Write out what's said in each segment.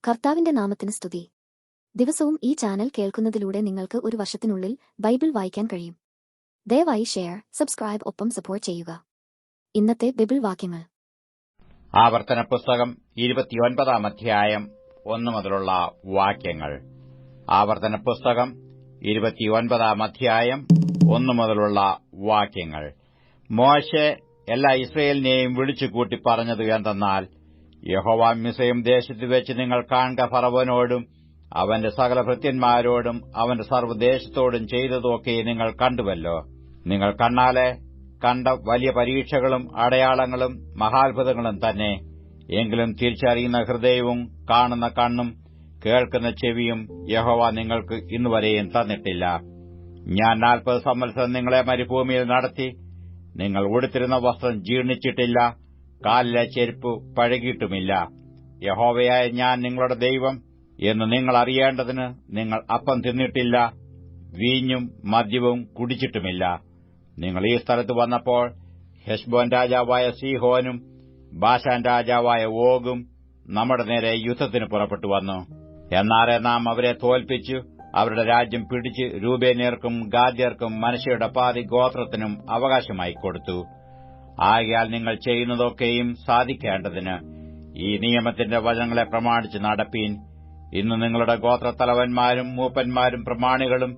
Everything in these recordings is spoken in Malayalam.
കർത്താവിന്റെ നാമത്തിന് സ്തുതി. ദിവസവും ഈ ചാനൽ കേൾക്കുന്നതിലൂടെ നിങ്ങൾക്ക് ഒരു വർഷത്തിനുള്ളിൽ ബൈബിൾ വായിക്കാൻ കഴിയും. ദയവായി ഷെയർ, സബ്സ്ക്രൈബ് ഒപ്പം സപ്പോർട്ട് ചെയ്യുക. ഇന്നത്തെ ബൈബിൾ വാക്യങ്ങൾ. ആവർത്തന പുസ്തകം 29 അധ്യായം 1 മുതലുള്ള വാക്യങ്ങൾ. ആവർത്തന പുസ്തകം 29 അധ്യായം 1 മുതലുള്ള വാക്യങ്ങൾ. മോശെ എല്ലാ ഇസ്രായേലിനെയും വിളിച്ചുകൂട്ടി പറഞ്ഞത് എന്തെന്നാൽ, യഹോവ മിസ്രയീം ദേശത്ത് വെച്ച് നിങ്ങൾ കാണുക ഫറവോനോടും അവന്റെ സകല ഭൃത്യന്മാരോടും അവന്റെ സർവ്വദേശത്തോടും ചെയ്തതൊക്കെ നിങ്ങൾ കണ്ടുവല്ലോ. നിങ്ങൾ കണ്ണാലെ കണ്ട വലിയ പരീക്ഷകളും അടയാളങ്ങളും മഹാത്ഭുതങ്ങളും തന്നെ. എങ്കിലും തിരിച്ചറിയുന്ന ഹൃദയവും കാണുന്ന കണ്ണും കേൾക്കുന്ന ചെവിയും യഹോവ നിങ്ങൾക്ക് ഇന്നുവരെയും തന്നിട്ടില്ല. ഞാൻ 40 സംവത്സരം നിങ്ങളെ മരുഭൂമിയിൽ നടത്തി. നിങ്ങൾ ഉടുത്തിരുന്ന വസ്ത്രം ജീർണിച്ചിട്ടില്ല, കാലിലെ ചെരുപ്പ് പഴകിയിട്ടുമില്ല. യഹോവയായ ഞാൻ നിങ്ങളുടെ ദൈവം എന്ന് നിങ്ങൾ അറിയേണ്ടതിന് നിങ്ങൾ അപ്പം തിന്നിട്ടില്ല, വീഞ്ഞും മദ്യവും കുടിച്ചിട്ടുമില്ല. നിങ്ങൾ ഈ സ്ഥലത്ത് വന്നപ്പോൾ ഹെശ്ബോൻ രാജാവായ സീഹോനും ബാശാൻ രാജാവായ ഓഗും നമ്മുടെ നേരെ യുദ്ധത്തിന് പുറപ്പെട്ടു വന്നു. എന്നാറെ നാം അവരെ തോൽപ്പിച്ചു അവരുടെ രാജ്യം പിടിച്ച് രൂബേന്യർക്കും ഗാദ്യർക്കും മനശ്ശെയുടെ പാതി ഗോത്രത്തിനും അവകാശമായി കൊടുത്തു. ആകയാൽ നിങ്ങൾ ചെയ്യുന്നതൊക്കെയും സാധിക്കേണ്ടതിന് ഈ നിയമത്തിന്റെ വചനങ്ങളെ പ്രമാണിച്ച് നടപ്പീൻ. ഇന്ന് നിങ്ങളുടെ ഗോത്രത്തലവന്മാരും മൂപ്പന്മാരും പ്രമാണികളും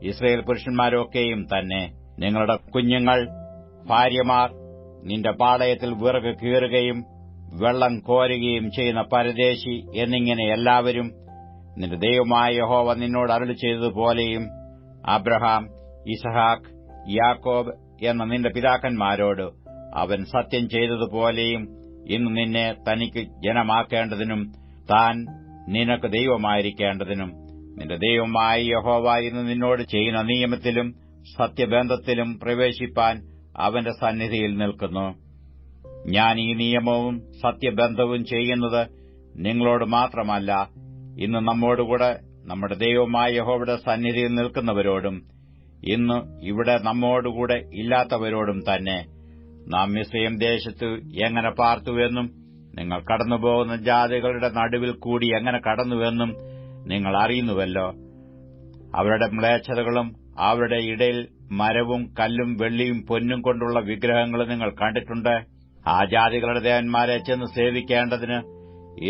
ഇസ്രായേൽ പുരുഷന്മാരൊക്കെയും തന്നെ. നിങ്ങളുടെ കുഞ്ഞുങ്ങൾ, ഭാര്യമാർ, നിന്റെ പാളയത്തിൽ വിറക് കീറുകയും വെള്ളം കോരുകയും ചെയ്യുന്ന പരദേശി എന്നിങ്ങനെ എല്ലാവരും നിന്റെ ദൈവമായ യഹോവ നിന്നോട് അരുളി ചെയ്തതുപോലെയും അബ്രഹാം, ഇസഹാക്ക്, യാക്കോബ് എന്ന നിന്റെ പിതാക്കന്മാരോട് അവൻ സത്യം ചെയ്തതുപോലെയും ഇന്ന് നിന്നെ തനിക്ക് ജനമാക്കേണ്ടതിനും താൻ നിനക്ക് ദൈവമായിരിക്കേണ്ടതിനും നിന്റെ ദൈവമായ യഹോവ ഇന്ന് നിന്നോട് ചെയ്യുന്ന നിയമത്തിലും സത്യബന്ധത്തിലും പ്രവേശിപ്പാൻ അവന്റെ സന്നിധിയിൽ നിൽക്കുന്നു. ഞാൻ ഈ നിയമവും സത്യബന്ധവും ചെയ്യുന്നത് നിങ്ങളോട് മാത്രമല്ല, ഇന്ന് നമ്മോടുകൂടെ നമ്മുടെ ദൈവമായ യഹോവയുടെ സന്നിധിയിൽ നിൽക്കുന്നവരോടും ഇന്ന് ഇവിടെ നമ്മോടുകൂടെ ഇല്ലാത്തവരോടും തന്നെ. നാം മിസ്രയീം ദേശത്ത് എങ്ങനെ പാർത്തുവെന്നും നിങ്ങൾ കടന്നുപോകുന്ന ജാതികളുടെ നടുവിൽ കൂടി എങ്ങനെ കടന്നുവെന്നും നിങ്ങൾ അറിയുന്നുവല്ലോ. അവരുടെ മ്ലേച്ഛതകളും അവരുടെ ഇടയിൽ മരവും കല്ലും വെള്ളിയും പൊന്നും കൊണ്ടുള്ള വിഗ്രഹങ്ങളും നിങ്ങൾ കണ്ടിട്ടുണ്ട്. ആ ജാതികളുടെ ദേവന്മാരെ ചെന്ന് സേവിക്കേണ്ടതിന്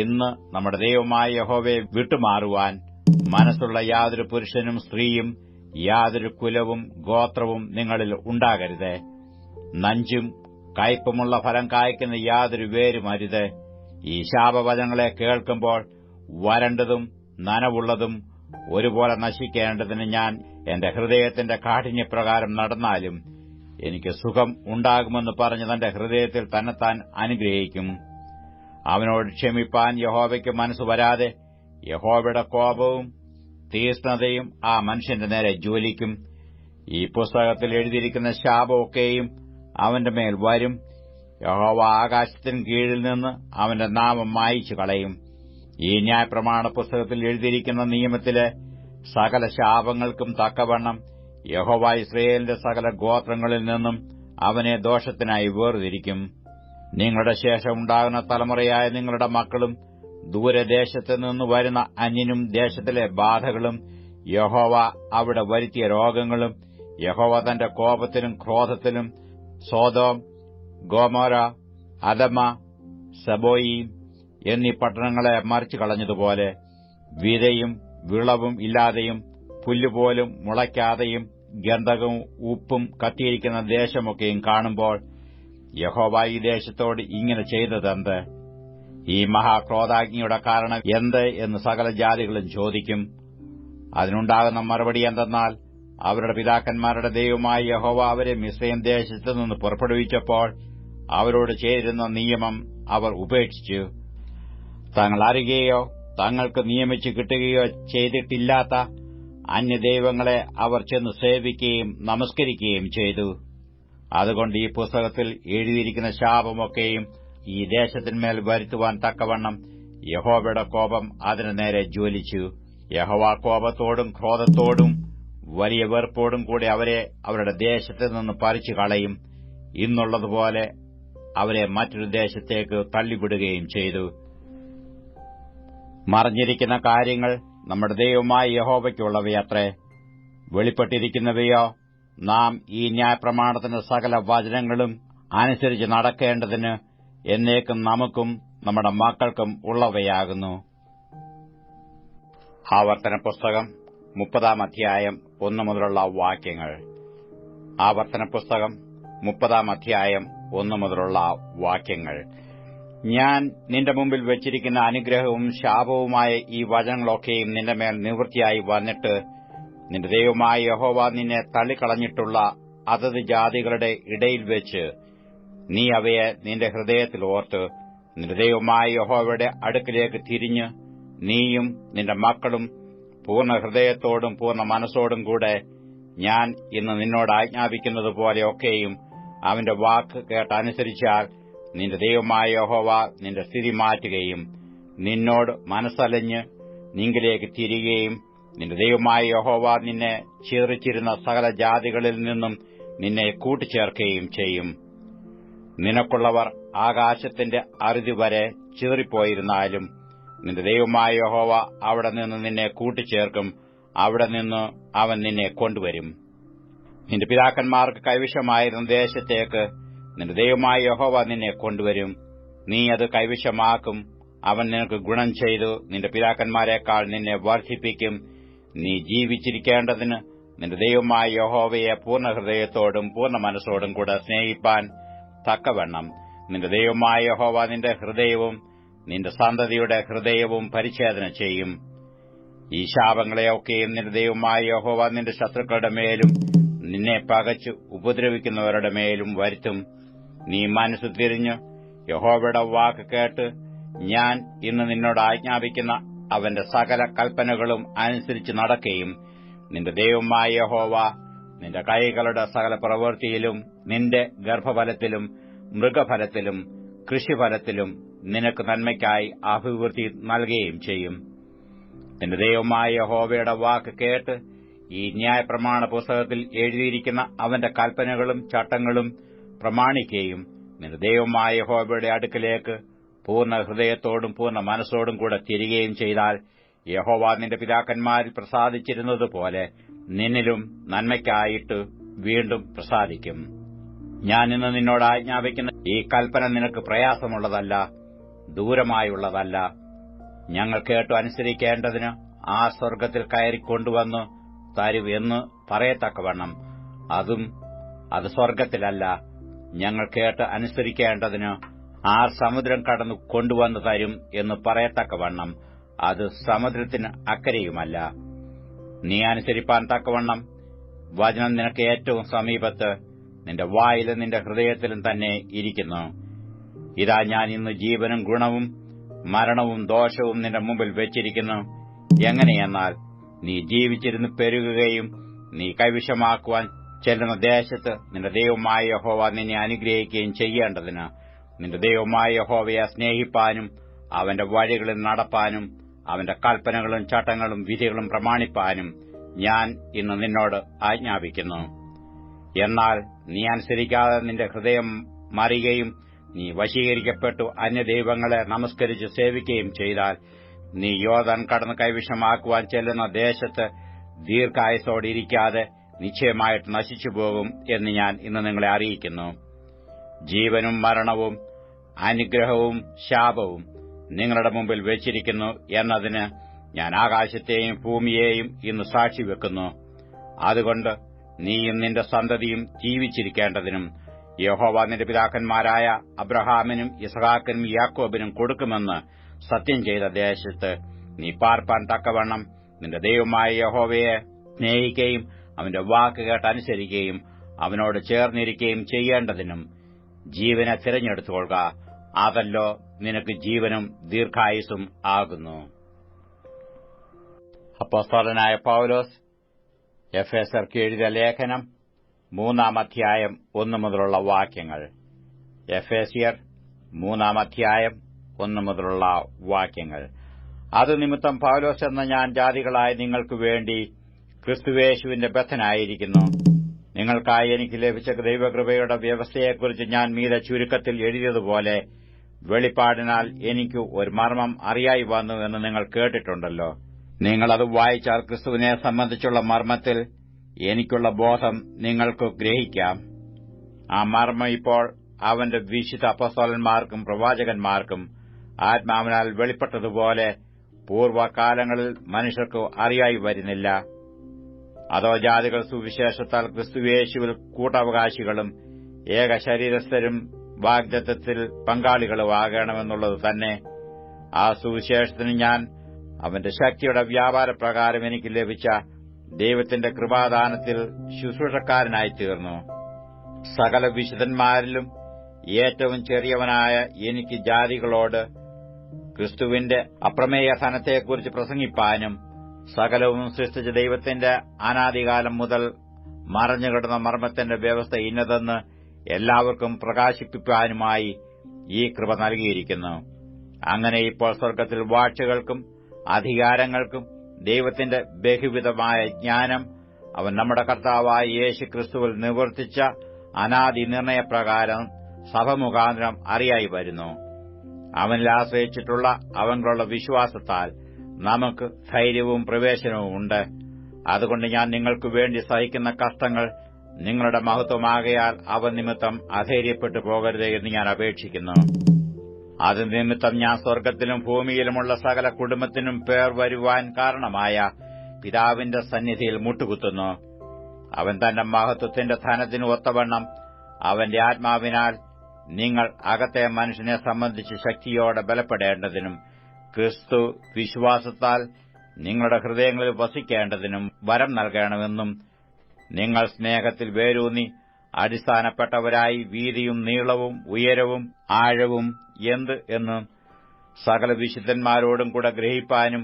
ഇന്ന് നമ്മുടെ ദൈവമായ യഹോവയെ വിട്ടുമാറുവാൻ മനസ്സുള്ള യാതൊരു പുരുഷനും സ്ത്രീയും യാതൊരു കുലവും ഗോത്രവും നിങ്ങളിൽ ഉണ്ടാകരുത്. നഞ്ചും കയ്പുമുള്ള ഫലം കായ്ക്കുന്ന യാതൊരു വേരും അരുത്. ഈ ശാപവചനങ്ങളെ കേൾക്കുമ്പോൾ വരണ്ടതും നനവുള്ളതും ഒരുപോലെ നശിക്കേണ്ടതിന് ഞാൻ എന്റെ ഹൃദയത്തിന്റെ കാഠിന്യപ്രകാരം നടന്നാലും എനിക്ക് സുഖം ഉണ്ടാകുമെന്ന് പറഞ്ഞ് തന്റെ ഹൃദയത്തിൽ തന്നെത്താൻ അനുഗ്രഹിക്കും. അവനോട് ക്ഷമിപ്പാൻ യഹോവയ്ക്ക് മനസ്സ് വരാതെ യഹോവയുടെ കോപവും തീക്ഷ്ണതയും ആ മനുഷ്യന്റെ നേരെ ജ്വലിക്കും. ഈ പുസ്തകത്തിൽ എഴുതിയിരിക്കുന്ന ശാപമൊക്കെയും അവന്റെ മേൽ വരും. യഹോവ ആകാശത്തിന് കീഴിൽ നിന്ന് അവന്റെ നാമം മായിച്ചു കളയും. ഈ ന്യായപ്രമാണ പുസ്തകത്തിൽ എഴുതിയിരിക്കുന്ന നിയമത്തിലെ സകല ശാപങ്ങൾക്കും തക്കവണ്ണം യഹോവ ഇസ്രായേലിന്റെ സകല ഗോത്രങ്ങളിൽ നിന്നും അവനെ ദോഷത്തിനായി വേർതിരിക്കും. നിങ്ങളുടെ ശേഷം ഉണ്ടാകുന്ന തലമുറയായ നിങ്ങളുടെ മക്കളും ദൂരദേശത്ത് നിന്ന് വരുന്ന അന്യനും ദേശത്തിലെ ബാധകളും യഹോവ അവിടെ വരുത്തിയ രോഗങ്ങളും യഹോവ തന്റെ കോപത്തിലും ക്രോധത്തിലും സോദോം, ഗോമോര, അദമ, സെബോയീം എന്നീ പട്ടണങ്ങളെ മറിച്ചു കളഞ്ഞതുപോലെ വിതയും വിളവും ഇല്ലാതെയും പുല്ലുപോലും മുളയ്ക്കാതെയും ഗന്ധകവും ഉപ്പും കത്തിയിരിക്കുന്ന ദേശമൊക്കെയും കാണുമ്പോൾ യഹോവ ഈ ദേശത്തോട് ഇങ്ങനെ ചെയ്തതെന്ത്? ഈ മഹാക്രോധാഗ്നിയുടെ കാരണം എന്ത് എന്ന് സകല ജാതികളും ചോദിക്കും. അതിനുണ്ടാകുന്ന മറുപടി എന്തെന്നാൽ, അവരുടെ പിതാക്കന്മാരുടെ ദൈവമായ യഹോവ അവരെ മിസ്രയീം ദേശത്തു നിന്ന് പുറപ്പെടുവിച്ചപ്പോൾ അവരോട് ചെയ്തിരുന്ന നിയമം അവർ ഉപേക്ഷിച്ചു. തങ്ങൾ അറിയുകയോ തങ്ങൾക്ക് നിയമിച്ചു കിട്ടുകയോ ചെയ്തിട്ടില്ലാത്ത അന്യദൈവങ്ങളെ അവർ ചെന്ന് സേവിക്കുകയും നമസ്കരിക്കുകയും ചെയ്തു. അതുകൊണ്ട് ഈ പുസ്തകത്തിൽ എഴുതിയിരിക്കുന്ന ശാപമൊക്കെയും ഈ ദേശത്തിന്മേൽ വരുത്തുവാൻ തക്കവണ്ണം യഹോവയുടെ കോപം അതിനു നേരെ ജ്വലിച്ചു. യഹോവ കോപത്തോടും ക്രോധത്തോടും വലിയ വെറുപ്പോടും കൂടി അവരെ അവരുടെ ദേശത്ത് നിന്ന് പറിച്ചു കളയും. ഇന്നുള്ളതുപോലെ അവരെ മറ്റൊരു ദേശത്തേക്ക് തള്ളിവിടുകയും ചെയ്തു. മറഞ്ഞിരിക്കുന്ന കാര്യങ്ങൾ നമ്മുടെ ദൈവമായ യഹോവയ്ക്കുള്ളവയത്രേ. വെളിപ്പെട്ടിരിക്കുന്നവയോ നാം ഈ ന്യായപ്രമാണത്തിന്റെ സകല വചനങ്ങളും അനുസരിച്ച് നടക്കേണ്ടതിന് എന്നേക്കും നമുക്കും നമ്മുടെ മക്കൾക്കും ഉള്ളവയാകുന്നു. ആവർത്തന പുസ്തകം 30-ാം അധ്യായം 1 മുതലുള്ള വാക്യങ്ങൾ. ആവർത്തന പുസ്തകം 30-ാം അധ്യായം 1 മുതലുള്ള വാക്യങ്ങൾ. ഞാൻ നിന്റെ മുമ്പിൽ വെച്ചിരിക്കുന്ന അനുഗ്രഹവും ശാപവുമായ ഈ വചനങ്ങളൊക്കെയും നിന്റെ മേൽ നിവൃത്തിയായി വന്നിട്ട്, നിന്റെ ദൈവമായ യഹോവ നിന്നെ തള്ളിക്കളഞ്ഞിട്ടുള്ള അതത് ജാതികളുടെ ഇടയിൽ വെച്ച് നീ അവയെ നിന്റെ ഹൃദയത്തിൽ ഓർത്ത് നിന്റെ ദൈവമായ യഹോവയുടെ അടുക്കിലേക്ക് തിരിഞ്ഞ് നീയും നിന്റെ മക്കളും പൂർണ്ണ ഹൃദയത്തോടും പൂർണ്ണ മനസ്സോടും കൂടെ ഞാൻ ഇന്ന് നിന്നോട് ആജ്ഞാപിക്കുന്നതുപോലെയൊക്കെയും അവന്റെ വാക്ക് കേട്ടനുസരിച്ചാൽ നിന്റെ ദൈവമായ യഹോവ നിന്റെ സ്ഥിതി മാറ്റുകയും നിന്നോട് മനസ്സലിഞ്ഞ് നിങ്കിലേക്ക് തിരികെയും നിന്റെ ദൈവമായ യഹോവ നിന്നെ ചിതറിച്ചിരുന്ന സകല ജാതികളിൽ നിന്നും നിന്നെ കൂട്ടിച്ചേർക്കുകയും ചെയ്യും. നിനക്കുള്ളവർ ആകാശത്തിന്റെ അറുതി വരെ ചിതറിപ്പോയിരുന്നാലും നിന്റെ ദൈവമായ യഹോവ അവിടെ നിന്ന് നിന്നെ കൂട്ടിച്ചേർക്കും. അവിടെ നിന്ന് അവൻ നിന്നെ കൊണ്ടുവരും. നിന്റെ പിതാക്കന്മാർക്ക് കൈവശമായിരുന്ന ദേശത്തേക്ക് നിന്റെ ദൈവമായ യഹോവ നിന്നെ കൊണ്ടുവരും. നീ അത് കൈവശമാക്കും. അവൻ നിനക്ക് ഗുണം ചെയ്തു നിന്റെ പിതാക്കന്മാരെക്കാൾ നിന്നെ വർദ്ധിപ്പിക്കും. നീ ജീവിച്ചിരിക്കേണ്ടതിന് നിന്റെ ദൈവമായ യഹോവയെ പൂർണ്ണ ഹൃദയത്തോടും പൂർണ്ണ മനസ്സോടും കൂടെ സ്നേഹിപ്പാൻ തക്കവണ്ണം നിന്റെ ദൈവമായ യഹോവ നിന്റെ ഹൃദയവും നിന്റെ സന്തതിയുടെ ഹൃദയവും പരിച്ഛേദന ചെയ്യും. ഈ ശാപങ്ങളെയൊക്കെയും നിന്റെ ദൈവമായ യഹോവ നിന്റെ ശത്രുക്കളുടെ മേലും നിന്നെ പകച്ചു ഉപദ്രവിക്കുന്നവരുടെ മേലും വരുത്തും. നീ മനസ്സു തിരിഞ്ഞ് യഹോവയുടെ വാക്ക് കേട്ട് ഞാൻ ഇന്ന് നിന്നോട് ആജ്ഞാപിക്കുന്ന അവന്റെ സകല കൽപ്പനകളും അനുസരിച്ച് നടക്കുകയും നിന്റെ ദൈവമായ യഹോവ നിന്റെ കൈകളുടെ സകല പ്രവൃത്തിയിലും നിന്റെ ഗർഭഫലത്തിലും മൃഗഫലത്തിലും കൃഷിഫലത്തിലും നിനക്ക് നന്മയ്ക്കായി അഭിവൃദ്ധി നൽകുകയും ചെയ്യും. നിന്റെ ദൈവമായ യഹോവയുടെ വാക്ക് കേട്ട് ഈ ന്യായപ്രമാണ പുസ്തകത്തിൽ എഴുതിയിരിക്കുന്ന അവന്റെ കൽപ്പനകളും ചട്ടങ്ങളും പ്രമാണിക്കുകയും നിന്റെ ദൈവമായ യഹോവയുടെ അടുക്കലേക്ക് പൂർണ്ണ ഹൃദയത്തോടും പൂർണ്ണ മനസ്സോടും കൂടെ തിരികെയും ചെയ്താൽ യഹോവ നിന്റെ പിതാക്കന്മാരിൽ പ്രസാദിച്ചിരുന്നതുപോലെ നിന്നിലും നന്മയ്ക്കായിട്ട് വീണ്ടും പ്രസാദിക്കും. ഞാൻ ഇന്ന് നിന്നോട് ആജ്ഞാപിക്കുന്ന ഈ കൽപ്പന നിനക്ക് പ്രയാസമുള്ളതല്ല, ദൂരമായുള്ളതല്ല. ഞങ്ങൾ കേട്ടു അനുസരിക്കേണ്ടതിന് ആ സ്വർഗ്ഗത്തിൽ കയറിക്കൊണ്ടുവന്ന് തരും എന്ന് പറയത്തക്കവണ്ണം അത് സ്വർഗ്ഗത്തിലല്ല. ഞങ്ങൾ കേട്ട് അനുസരിക്കേണ്ടതിന് ആർ സമുദ്രം കടന്നു കൊണ്ടുവന്ന് തരും എന്ന് പറയത്തക്കവണ്ണം അത് സമുദ്രത്തിന് അക്കരെയുമല്ല. നീ അനുസരിപ്പാൻ തക്കവണ്ണം വചനം നിനക്ക് ഏറ്റവും സമീപത്ത് നിന്റെ വായിലും നിന്റെ ഹൃദയത്തിലും തന്നെ ഇരിക്കുന്നു. ഇതാ ഞാൻ ഇന്ന് ജീവനും ഗുണവും മരണവും ദോഷവും നിന്റെ മുമ്പിൽ വെച്ചിരിക്കുന്നു. എങ്ങനെയെന്നാൽ നീ ജീവിച്ചിരുന്ന് പെരുകുകയും നീ കൈവശമാക്കുവാൻ ചെല്ലുന്ന ദേശത്ത് നിന്റെ ദൈവമായ യഹോവ നിന്നെ അനുഗ്രഹിക്കുകയും ചെയ്യേണ്ടതിന് നിന്റെ ദൈവമായ യഹോവയെ സ്നേഹിപ്പാനും അവന്റെ വഴികളിൽ നടപ്പാനും അവന്റെ കൽപ്പനകളും ചട്ടങ്ങളും വിധികളും പ്രമാണിപ്പാനും ഞാൻ ഇന്ന് നിന്നോട് ആജ്ഞാപിക്കുന്നു. എന്നാൽ നീ അനുസരിക്കാതെ നിന്റെ ഹൃദയം മറിയുകയും നീ വശീകരിക്കപ്പെട്ടു അന്യദൈവങ്ങളെ നമസ്കരിച്ച് സേവിക്കുകയും ചെയ്താൽ നീ യോർദാൻ കടന്ന് കൈവശമാക്കുവാൻ ചെല്ലുന്ന ദേശത്ത് ദീർഘായുസ്സോടിരിക്കാതെ നിശ്ചയമായിട്ട് നശിച്ചുപോകും എന്ന് ഞാൻ ഇന്ന് നിങ്ങളെ അറിയിക്കുന്നു. ജീവനും മരണവും അനുഗ്രഹവും ശാപവും നിങ്ങളുടെ മുമ്പിൽ വെച്ചിരിക്കുന്നു എന്നതിന് ഞാൻ ആകാശത്തെയും ഭൂമിയെയും ഇന്ന് സാക്ഷിവെക്കുന്നു. അതുകൊണ്ട് നീയും നിന്റെ സന്തതിയും ജീവിച്ചിരിക്കേണ്ടതിനും യഹോവ നിന്റെ പിതാക്കന്മാരായ അബ്രഹാമിനും യിസ്ഹാക്കിനും യാക്കോബിനും കൊടുക്കുമെന്ന് സത്യം ചെയ്ത ദേശത്ത് നീ പാർപ്പാൻ തക്കവണ്ണം നിന്റെ ദൈവമായ യഹോവയെ സ്നേഹിക്കുകയും അവന്റെ വാക്ക് കേട്ടനുസരിക്കുകയും അവനോട് ചേർന്നിരിക്കുകയും ചെയ്യേണ്ടതിനും ജീവനെ തിരഞ്ഞെടുത്തുകൊള്ളുക. അതല്ലോ നിനക്ക് ജീവനും ദീർഘായുസ്സും ആകുന്നു. അപ്പോസ്തലനായ പൗലോസ് എഫേസർക്ക് എഴുതിയ ലേഖനം 3-ാം അധ്യായം 1 മുതലുള്ള വാക്യങ്ങൾ. എഫേസ്യർ 3-ാം അധ്യായം 1 മുതലുള്ള വാക്യങ്ങൾ. അത് നിമിത്തം പൗലോസ് എന്ന ഞാൻ ജാതികളായ നിങ്ങൾക്ക് വേണ്ടി ക്രിസ്തുയേശുവിന്റെ ബദ്ധനായിരിക്കുന്നു. നിങ്ങൾക്കായി എനിക്ക് ലഭിച്ച ദൈവകൃപയുടെ വ്യവസ്ഥയെക്കുറിച്ച് ഞാൻ മീതെ ചുരുക്കത്തിൽ എഴുതിയതുപോലെ വെളിപ്പാടിനാൽ എനിക്ക് ഒരു മർമ്മം അറിയായി വന്നു എന്ന് നിങ്ങൾ കേട്ടിട്ടുണ്ടല്ലോ. നിങ്ങളത് വായിച്ചാൽ ക്രിസ്തുവിനെ സംബന്ധിച്ചുള്ള മർമ്മത്തിൽ എനിക്കുള്ള ബോധം നിങ്ങൾക്ക് ഗ്രഹിക്കാം. ആ മർമ്മം ഇപ്പോൾ അവന്റെ വിശുദ്ധ അപ്പോസ്തലന്മാർക്കും പ്രവാചകന്മാർക്കും ആത്മാവിനാൽ വെളിപ്പെട്ടതുപോലെ പൂർവ്വകാലങ്ങളിൽ മനുഷ്യർക്ക് അറിയായി വരുന്നില്ല. അതോ ജാതികൾ സുവിശേഷത്താൽ ക്രിസ്തുയേശുവിൽ കൂട്ടവകാശികളും ഏകശരീരസ്ഥരും വാഗ്ദത്തത്തിൽ പങ്കാളികളുമാകണമെന്നുള്ളത് തന്നെ. ആ സുവിശേഷത്തിന് ഞാൻ അവന്റെ ശക്തിയുടെ വ്യാപാരപ്രകാരം എനിക്ക് ലഭിച്ച ദൈവത്തിന്റെ കൃപാദാനത്തിൽ ശുശ്രൂഷക്കാരനായി തീർന്നു. സകല വിശുദ്ധന്മാരിലും ഏറ്റവും ചെറിയവനായ എനിക്ക് ജാതികളോട് ക്രിസ്തുവിന്റെ അപ്രമേയ ധനത്തെക്കുറിച്ച് പ്രസംഗിപ്പാനും സകലവും സൃഷ്ടിച്ച ദൈവത്തിന്റെ അനാദികാലം മുതൽ മറഞ്ഞുകിടന്ന മർമ്മത്തിന്റെ വ്യവസ്ഥ ഇന്നതെന്ന് എല്ലാവർക്കും പ്രകാശിപ്പിക്കാനുമായി ഈ കൃപ നൽകിയിരിക്കുന്നു. അങ്ങനെ ഇപ്പോൾ സ്വർഗ്ഗത്തിൽ വാഴ്ചകൾക്കും അധികാരങ്ങൾക്കും ദൈവത്തിന്റെ ബഹുവിധമായ ജ്ഞാനം അവൻ നമ്മുടെ കർത്താവായ യേശു ക്രിസ്തുവിൽ നിവർത്തിച്ച അനാദി നിർണയപ്രകാരം സഭ മുഖാന്തരം അറിയായി വരുന്നു. അവനിൽ ആശ്രയിച്ചിട്ടുള്ള അവനുള്ള വിശ്വാസത്താൽ നമുക്ക് ധൈര്യവും പ്രവേശനവും ഉണ്ട്. അതുകൊണ്ട് ഞാൻ നിങ്ങൾക്ക് വേണ്ടി സഹിക്കുന്ന കഷ്ടങ്ങൾ നിങ്ങളുടെ മഹത്വമാകയാൽ അവ നിമിത്തം അധൈര്യപ്പെട്ടു പോകരുത് എന്ന് ഞാൻ അപേക്ഷിക്കുന്നു. അത് നിമിത്തം ഞാൻ സ്വർഗ്ഗത്തിലും ഭൂമിയിലുമുള്ള സകല കുടുംബത്തിനും പേർ വരുവാൻ കാരണമായ പിതാവിന്റെ സന്നിധിയിൽ മുട്ടുകുത്തുന്നു. അവൻ തന്റെ മഹത്വത്തിന്റെ ധനത്തിനു ഒത്തവണ്ണം അവന്റെ ആത്മാവിനാൽ നിങ്ങൾ അകത്തെ മനുഷ്യനെ സംബന്ധിച്ച് ശക്തിയോടെ ബലപ്പെടേണ്ടതിനും ക്രിസ്തു വിശ്വാസത്താൽ നിങ്ങളുടെ ഹൃദയങ്ങളിൽ വസിക്കേണ്ടതിനും വരം നൽകണമെന്നും നിങ്ങൾ സ്നേഹത്തിൽ വേരൂന്നി അടിസ്ഥാനപ്പെട്ടവരായി വീതിയും നീളവും ഉയരവും ആഴവും എന്ത് എന്നും സകല വിശുദ്ധന്മാരോടും കൂടെ ഗ്രഹിപ്പാനും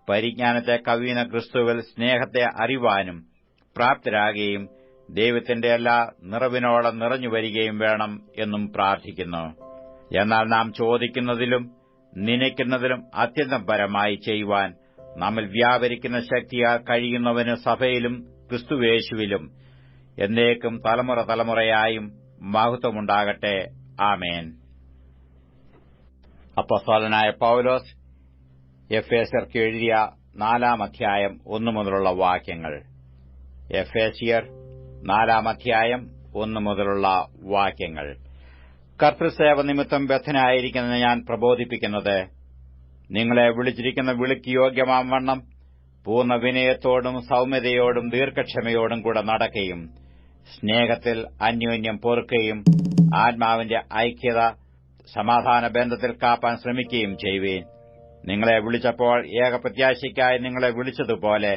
പരിജ്ഞാനത്തെ കവിയുന്ന ക്രിസ്തുവിൽ സ്നേഹത്തെ അറിവാനും പ്രാപ്തരാകുകയും ദൈവത്തിന്റെ എല്ലാ നിറവിനോളം നിറഞ്ഞുവരികയും വേണം എന്നും പ്രാർത്ഥിക്കുന്നു. എന്നാൽ നാം ചോദിക്കുന്നതിലും നനയ്ക്കുന്നതിലും അത്യന്തം പരമായി ചെയ്യുവാൻ നമ്മിൽ വ്യാപരിക്കുന്ന ശക്തിയാൽ കഴിയുന്നവന് സഭയിലും ക്രിസ്തുയേശുവിലും എന്നേക്കും തലമുറ തലമുറയായും മഹത്വമുണ്ടാകട്ടെ. ആമേൻ. അപ്പോസ്തലനായ പൗലോസ് എഫേസ്യർക്ക് എഴുതിയ 4-ാം അധ്യായം 1 മുതലുള്ള വാക്യങ്ങൾ. എഫേസ്യർ 4-ാം അധ്യായം 1 മുതലുള്ള വാക്യങ്ങൾ. കർത്തൃസേവ നിമിത്തം ബദ്ധനായിരിക്കുന്ന ഞാൻ പ്രബോധിപ്പിക്കുന്നത്, നിങ്ങളെ വിളിച്ചിരിക്കുന്ന വിളിക്ക് യോഗ്യമാവണ്ണം പൂർണ്ണ വിനയത്തോടും സൌമ്യതയോടും ദീർഘക്ഷമയോടും കൂടെ നടക്കുകയും സ്നേഹത്തിൽ അന്യോന്യം പൊറുക്കുകയും ആത്മാവിന്റെ ഐക്യത സമാധാന ബന്ധത്തിൽ കാപ്പാൻ ശ്രമിക്കുകയും ചെയ്യുവീൻ. നിങ്ങളെ വിളിച്ചപ്പോൾ ഏകപ്രത്യാശയ്ക്കായി നിങ്ങളെ വിളിച്ചതുപോലെ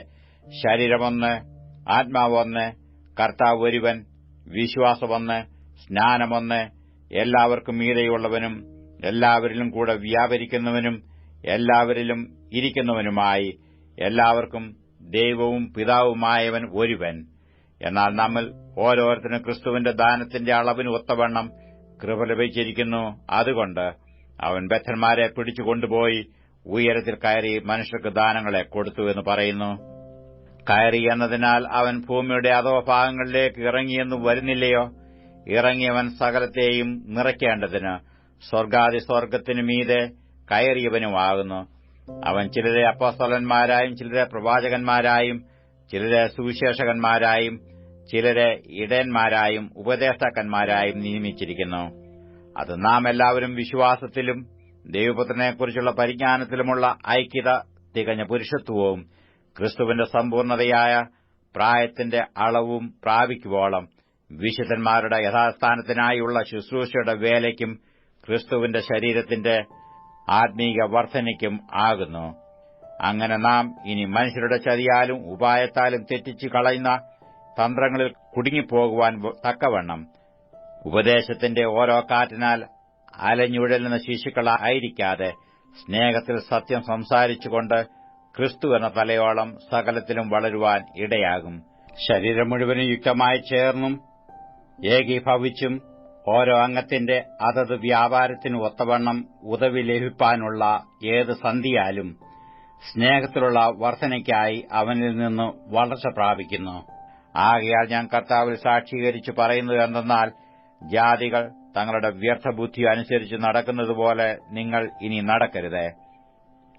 ശരീരമൊന്ന്, ആത്മാവൊന്ന്, കർത്താവ് ഒരുവൻ, വിശ്വാസമൊന്ന്, സ്നാനമൊന്ന്, എല്ലാവർക്കും മീതെയുള്ളവനും എല്ലാവരിലും കൂടെ വ്യാപരിക്കുന്നവനും എല്ലാവരിലും ഇരിക്കുന്നവനുമായി എല്ലാവർക്കും ദൈവവും പിതാവുമായവൻ ഒരുവൻ. എന്നാൽ നമ്മൾ ഓരോരുത്തരും ക്രിസ്തുവിന്റെ ദാനത്തിന്റെ അളവിന് ഒത്തവണ്ണം കൃപ ലഭിച്ചിരിക്കുന്നു. അതുകൊണ്ട് അവൻ ബദ്ധന്മാരെ പിടിച്ചുകൊണ്ടുപോയി ഉയരത്തിൽ കയറി മനുഷ്യർക്ക് ദാനങ്ങളെ കൊടുത്തു എന്ന് പറയുന്നു. കയറി എന്നതിനാൽ അവൻ ഭൂമിയുടെ അധോഭാഗങ്ങളിലേക്ക് ഇറങ്ങിയെന്ന് വരുന്നില്ലയോ? ഇറങ്ങിയവൻ സകലത്തെയും നിറയ്ക്കേണ്ടതിന് സ്വർഗ്ഗാതിസ്വർഗ്ഗത്തിനു മീതെ കയറിയവനുമാകുന്നു. അവൻ ചിലരെ അപ്പോസ്തലന്മാരായും ചിലരെ പ്രവാചകന്മാരായും ചിലരെ സുവിശേഷകന്മാരായും ചിലരെ ഇടയന്മാരായും ഉപദേഷ്ടാക്കന്മാരായും നിയമിച്ചിരിക്കുന്നു. അത് നാം എല്ലാവരും വിശ്വാസത്തിലും ദൈവപുത്രനെക്കുറിച്ചുള്ള പരിജ്ഞാനത്തിലുമുള്ള ഐക്യത തികഞ്ഞ പുരുഷത്വവും ക്രിസ്തുവിന്റെ സമ്പൂർണതയായ പ്രായത്തിന്റെ അളവും പ്രാപിക്കുവോളം വിശുദ്ധന്മാരുടെ യഥാസ്ഥാനത്തിനായുള്ള ശുശ്രൂഷയുടെ വേലയ്ക്കും ക്രിസ്തുവിന്റെ ശരീരത്തിന്റെ ആത്മീക വർധനയ്ക്കും ആകുന്നു. അങ്ങനെ നാം ഇനി മനുഷ്യരുടെ ചതിയാലും ഉപായത്താലും തെറ്റിച്ചു കളയുന്ന തന്ത്രങ്ങളിൽ കുടുങ്ങിപ്പോകുവാൻ തക്കവണ്ണം ഉപദേശത്തിന്റെ ഓരോ കാറ്റിനാൽ അലഞ്ഞുഴലുന്ന ശിശുക്കളായിരിക്കാതെ സ്നേഹത്തിൽ സത്യം സംസാരിച്ചുകൊണ്ട് ക്രിസ്തു എന്ന തലയോളം സകലത്തിലും വളരുവാൻ ഇടയാകും. ശരീരം മുഴുവനും യുക്തമായി ചേർന്നും ഏകീഭവിച്ചും ഓരോ അംഗത്തിന്റെ അതത് വ്യാപാരത്തിനു ഒത്തവണ്ണം ഉദവി ലഭിപ്പാനുള്ള ഏത് സന്ധിയാലും സ്നേഹത്തിലുള്ള വർധനയ്ക്കായി അവനിൽ നിന്ന് വളർച്ച പ്രാപിക്കുന്നു. ആകയാൽ ഞാൻ കർത്താവിൽ സാക്ഷീകരിച്ചു പറയുന്നത് എന്തെന്നാൽ, ജാതികൾ തങ്ങളുടെ വ്യർത്ഥബുദ്ധി അനുസരിച്ച് നടക്കുന്നതുപോലെ നിങ്ങൾ ഇനി നടക്കരുത്.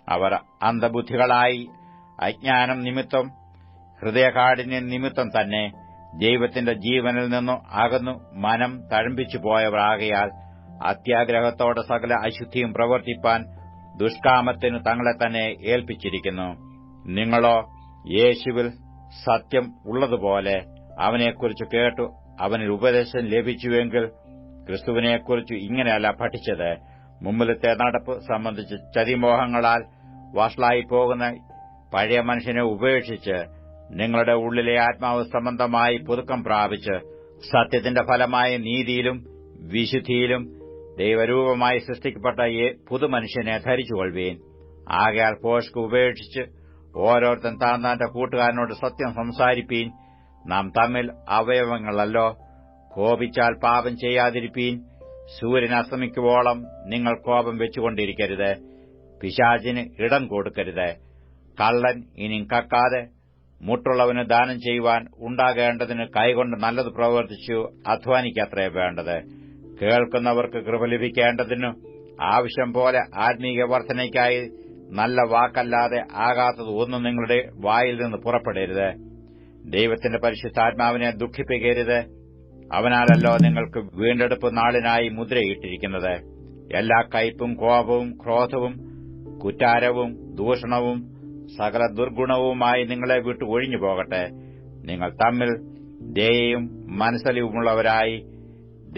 അവർ അന്ധബുദ്ധികളായി അജ്ഞാനം നിമിത്തം, ഹൃദയകാഠിന്യം നിമിത്തം തന്നെ ദൈവത്തിന്റെ ജീവനിൽ നിന്നു അകന്നു മനം തഴമ്പിച്ചു പോയവർ ആകയാൽ അത്യാഗ്രഹത്തോടെ സകല അശുദ്ധിയും പ്രവർത്തിപ്പാൻ ദുഷ്കാമത്തിന് തങ്ങളെ തന്നെ ഏൽപ്പിച്ചിരിക്കുന്നു. നിങ്ങളോ യേശുവിൽ സത്യം ഉള്ളതുപോലെ അവനെക്കുറിച്ച് കേട്ടു അവനിൽ ഉപദേശം ലഭിച്ചുവെങ്കിൽ ക്രിസ്തുവിനെക്കുറിച്ച് ഇങ്ങനെയല്ല പഠിച്ചത്. മുമ്പിലത്തെ നടപ്പ് സംബന്ധിച്ച് ചതിമോഹങ്ങളാൽ വഷളായിപ്പോകുന്ന പഴയ മനുഷ്യനെ ഉപേക്ഷിച്ച് നിങ്ങളുടെ ഉള്ളിലെ ആത്മാവ് സംബന്ധമായി പുതുക്കം പ്രാപിച്ച് സത്യത്തിന്റെ ഫലമായ നീതിയിലും വിശുദ്ധിയിലും ദൈവരൂപമായി സൃഷ്ടിക്കപ്പെട്ട പുതുമനുഷ്യനെ ധരിച്ചുകൊള്ളുവീൻ. ആകയാൽ ഭോഷ്ക് ഉപേക്ഷിച്ച് ഓരോരുത്തൻ താന്റെ കൂട്ടുകാരനോട് സത്യം സംസാരിപ്പീൻ. നാം തമ്മിൽ അവയവങ്ങളല്ലോ. കോപിച്ചാൽ പാപം ചെയ്യാതിരിപ്പീൻ. സൂര്യൻ അസ്തമിക്കുവോളം നിങ്ങൾ കോപം വെച്ചുകൊണ്ടിരിക്കരുത്. പിശാചിന് ഇടം കൊടുക്കരുത്. കള്ളൻ ഇനി കക്കാതെ മുട്ടുള്ളവന് ദാനം ചെയ്യുവാൻ ഉണ്ടാകേണ്ടതിന് കൈകൊണ്ട് നല്ലത് പ്രവർത്തിച്ചു അധ്വാനിക്കത്രേ വേണ്ടത്. കേൾക്കുന്നവർക്ക് കൃപ ലഭിക്കേണ്ടതിനു ആവശ്യം പോലെ ആത്മീയ വർധനയ്ക്കായി നല്ല വാക്കല്ലാതെ ആകാത്തത് ഒന്നും നിങ്ങളുടെ വായിൽ നിന്ന് പുറപ്പെടരുത്. ദൈവത്തിന്റെ പരിശുദ്ധാത്മാവിനെ ദുഃഖിപ്പിക്കരുത്. അവനാലല്ലോ നിങ്ങൾക്ക് വീണ്ടെടുപ്പ് നാളിനായി മുദ്രയിട്ടിരിക്കുന്നത്. എല്ലാ കയ്പും കോപവും ക്രോധവും കുറ്റാരവും ദൂഷണവും സകല ദുർഗുണവുമായി നിങ്ങളെ വിട്ടു ഒഴിഞ്ഞു പോകട്ടെ. നിങ്ങൾ തമ്മിൽ ദയയും മനസ്സലിവുമുള്ളവരായി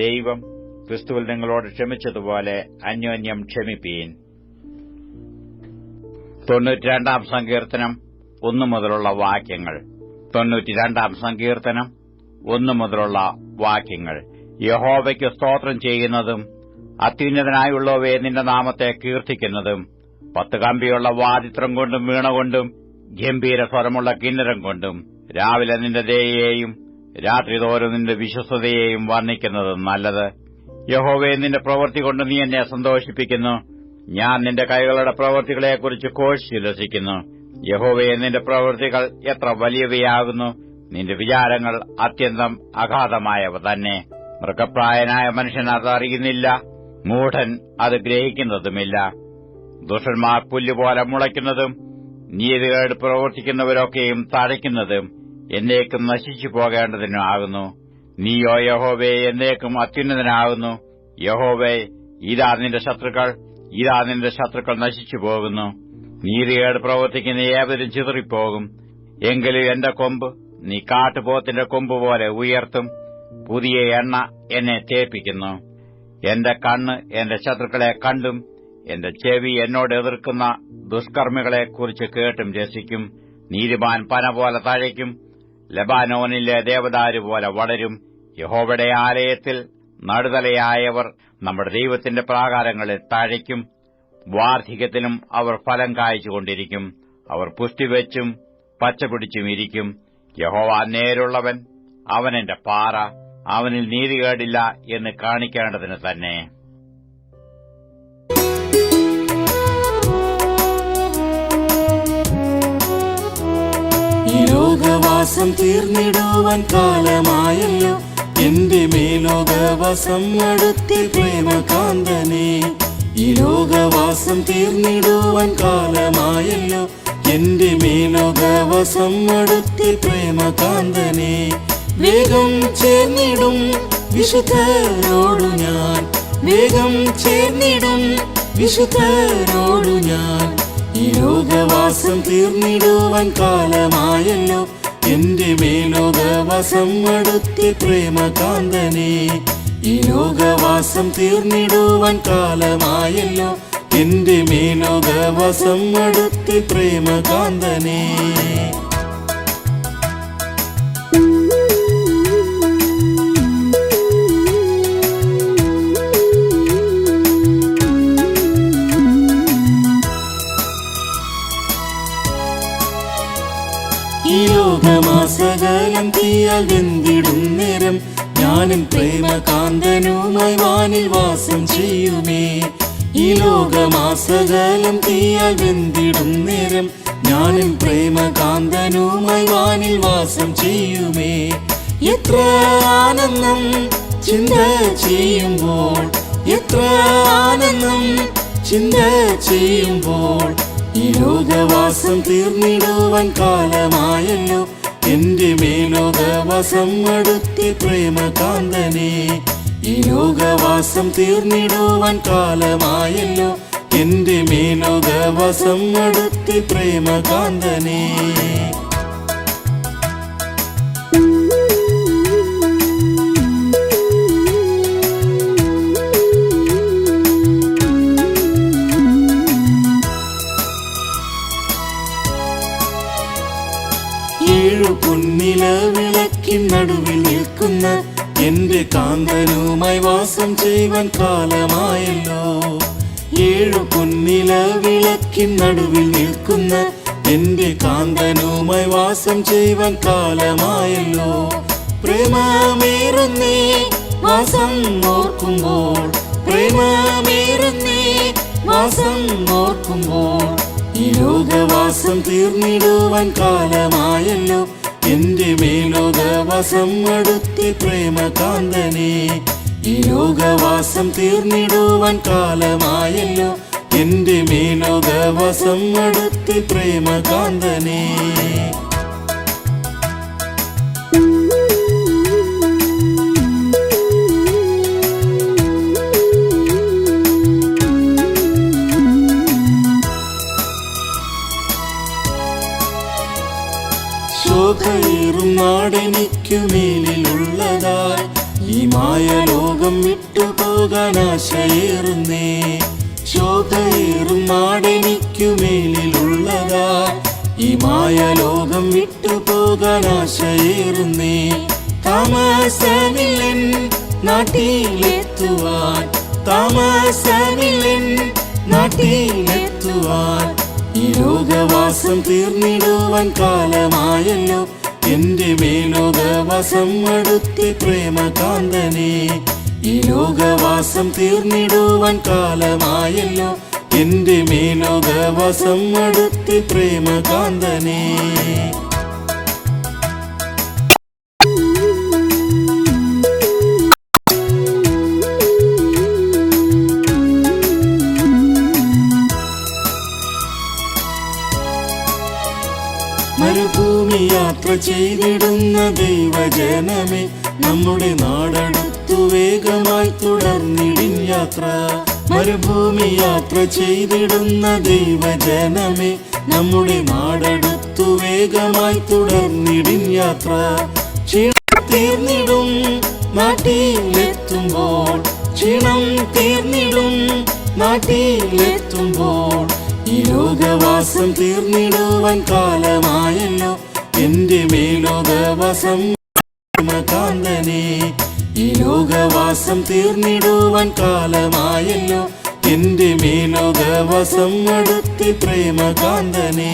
ദൈവം ക്രിസ്തുവിൽ നിങ്ങളോട് ക്ഷമിച്ചതുപോലെ അന്യോന്യം ക്ഷമിപ്പീൻ. 92-ാം സങ്കീർത്തനം 1 മുതലുള്ള വാക്യങ്ങൾ. 92-ാം സങ്കീർത്തനം 1 മുതലുള്ള വാക്യങ്ങൾ. യഹോവയ്ക്ക് സ്തോത്രം ചെയ്യുന്നതും അത്യുന്നതനായുള്ളവയെ നിന്റെ നാമത്തെ കീർത്തിക്കുന്നതും 10 കമ്പിയുള്ള വാദിത്രം കൊണ്ടും വീണ കൊണ്ടും ഗംഭീര സ്വരമുള്ള കിന്നരം കൊണ്ടും രാവിലെ നിന്റെ ദയയെയും രാത്രിതോറും നിന്റെ വിശ്വസ്തതയെയും വർണ്ണിക്കുന്നതും നല്ലത്. യഹോവേ, നിന്റെ പ്രവൃത്തി കൊണ്ട് നീ എന്നെ സന്തോഷിപ്പിക്കുന്നു. ഞാൻ നിന്റെ കൈകളുടെ പ്രവൃത്തികളെക്കുറിച്ച് ഘോഷിച്ചുല്ലസിക്കുന്നു. യഹോവേ, നിന്റെ പ്രവൃത്തികൾ എത്ര വലിയവയാകുന്നു. നിന്റെ വിചാരങ്ങൾ അത്യന്തം അഗാധമായവ തന്നെ. മൃഗപ്രായനായ മനുഷ്യൻ അതറിയുന്നില്ല, മൂഢൻ അത് ഗ്രഹിക്കുന്നതുമില്ല. ദുഷ്ടന്മാർ പുല്ലുപോലെ മുളയ്ക്കുന്നതും നീതികേട് പ്രവർത്തിക്കുന്നവരൊക്കെയും തഴയ്ക്കുന്നതും എന്നേക്കും നശിച്ചു പോകേണ്ടതിനാകുന്നു. നീയോ യഹോവേ എന്നേക്കും അത്യുന്നതനാകുന്നു. യഹോവേ, ഇതാ നിന്റെ ശത്രുക്കൾ നശിച്ചു പോകുന്നു. നീതികേട് പ്രവർത്തിക്കുന്ന ഏവരും ചിതറിപ്പോകും. എങ്കിലും എന്റെ കൊമ്പ് നീ കാട്ടുപോത്തിന്റെ കൊമ്പ് പോലെ ഉയർത്തും. പുതിയ എണ്ണ എന്നെ തേപ്പിക്കുന്നു. എന്റെ കണ്ണ് എന്റെ ശത്രുക്കളെ കണ്ടും എന്റെ ചെവി എന്നോട് എതിർക്കുന്ന ദുഷ്കർമ്മികളെക്കുറിച്ച് കേട്ടും രസിക്കും. നീതിമാൻ പന പോലെ തഴയ്ക്കും, ലബാനോനിലെ ദേവദാരു പോലെ വളരും. യഹോവയുടെ ആലയത്തിൽ നടുതലയായവർ നമ്മുടെ ദൈവത്തിന്റെ പ്രാകാരങ്ങളിൽ തഴയ്ക്കും. വാർദ്ധക്യത്തിലും അവർ ഫലം കായ്ച്ചുകൊണ്ടിരിക്കും. അവർ പുഷ്ടിവെച്ചും പച്ചപിടിച്ചും ഇരിക്കും. യഹോവ നേരുള്ളവൻ, അവനെന്റെ പാറ, അവനിൽ നീതികേടില്ല എന്ന് കാണിക്കേണ്ടതിന് തന്നെ. ലോകവാസം തീർന്നിടുവാൻ കാലമായല്ലോ. എന്റെ മേലോകവാസം അടുത്തി പ്രേമകാന്തനെ. ഈ ലോകവാസം തീർന്നിടുവാൻ കാലമായല്ലോ. എന്റെ മേലോകവാസം അടുത്തി പ്രേമകാന്തനെ. വേഗം ചേർന്നിടും വിശുദ്ധരോടു ഞാൻ, വേഗം ചേർന്നിടും വിശുദ്ധരോടു ഞാൻ. ഈ ലോകവാസം തീർന്നിടുവാൻ കാലമായല്ലോ. എന്റെ മേലോകവാസം അടുത്തി പ്രേമകാന്തനെ. ഈ ലോകവാസം തീർന്നിടുവാൻ കാലമായല്ലോ. എന്റെ മേലോകവാസം അടുത്തി പ്രേമകാന്തനെ. ഈ ലോകമാസകലം തീയാൽ വെന്തിടും നേരം ഞാനും പ്രേമകാന്തനുമായി വാനിൽ വാസം ചെയ്യുമേ. ഈ ലോകമാസകലം തീയാൽ വെന്തിടും നേരം ഞാനും പ്രേമകാന്തനുമായി വാനിൽ വാസം ചെയ്യുമേ. എത്ര ആനന്ദം ചിന്ത ചെയ്യുമ്പോൾ എത്ര ആനന്ദം, ചിന്ത ചെയ്യുമ്പോൾ ഈ ലോകവാസം തീർന്നിടുവാൻ കാലമായല്ലോ. എന്റെ മേലോകവാസം അടുത്തി പ്രേമകാന്തനെ, ഈ ലോകവാസം തീർന്നിടുവാൻ കാലമായല്ലോ. എന്റെ മേലോകവാസം അടുത്തി പ്രേമകാന്തനെ. ഏഴു പൊന്നില വിളക്കിൻ നടുവിൽ നിൽക്കുന്ന എന്റെ കാന്തനുമായി വാസം ചെയ്യുവാൻ കാലമായല്ലോ. ഏഴു പൊന്നില വിളക്കിൻ നടുവിൽ നിൽക്കുന്ന എന്റെ കാന്തനുമായി വാസം ചെയ്യുവാൻ കാലമായല്ലോ. പ്രേമമേറുന്നേ വാസം ഓർക്കുമ്പോൾ, പ്രേമമേറുന്നേ വാസം ഓർക്കുമ്പോൾ ഈ ലോകവാസം തീർന്നിടുവാൻ കാലമായല്ലോ. എന്റെ മേലോകവാസം അടുത്തി പ്രേമകാന്തനെ, ഈ ലോകവാസം തീർന്നിടുവാൻ കാലമായല്ലോ. എന്റെ മേലോകവാസം അടുത്തി പ്രേമകാന്തനെ. ശോഭയേറും നാടെനിക്കു മേലിലുള്ളതായി ഈ മായ ലോകം വിട്ടുപോകാൻ ആശയേറുന്നേ. ശോഭയേറും നാടെനിക്കു മേലിലുള്ളതായി ഈ മായ ലോകം വിട്ടുപോകാൻ ആശയേറുന്നേ. താമസമില്ലൻ നാട്ടിലെത്തുവാൻ, താമസമില്ലൻ നാട്ടിലെത്തുവാൻ ഈ ലോകവാസം തീർന്നിടുവാൻ കാലമായല്ലോ. എന്റെ മേലോകവാസം അടുത്തി പ്രേമകാന്തനെ, ഈ ലോകവാസം തീർന്നിടുവാൻ കാലമായല്ലോ. എന്റെ മേലോകവാസം അടുത്തി പ്രേമകാന്തനെ. മരുഭൂമി യാത്ര ചെയ്തിടുന്ന ദൈവജനമേ, നമ്മുടെ നാടടുത്തു വേഗമായി തുടർന്നിടിൻ യാത്ര. മരുഭൂമി യാത്ര ചെയ്തിടുന്ന ദൈവജനമേ, നമ്മുടെ നാടടുത്തു വേഗമായി തുടർന്നിടിൻ യാത്ര. ക്ഷീണം തീർന്നിടും നാട്ടിലെത്തുമ്പോൾ, ക്ഷീണം തീർന്നിടും നാട്ടിലെത്തുമ്പോൾ ഈ ലോകവാസം തീർന്നിടുവാൻ കാലമായല്ലോ. എന്റെ മേലോകവാസം പ്രേമകാന്തനെ, ഈ ലോകവാസം തീർന്നിടുവാൻ കാലമായല്ലോ. എന്റെ മേലോകവാസം അടുത്തി പ്രേമകാന്തനെ.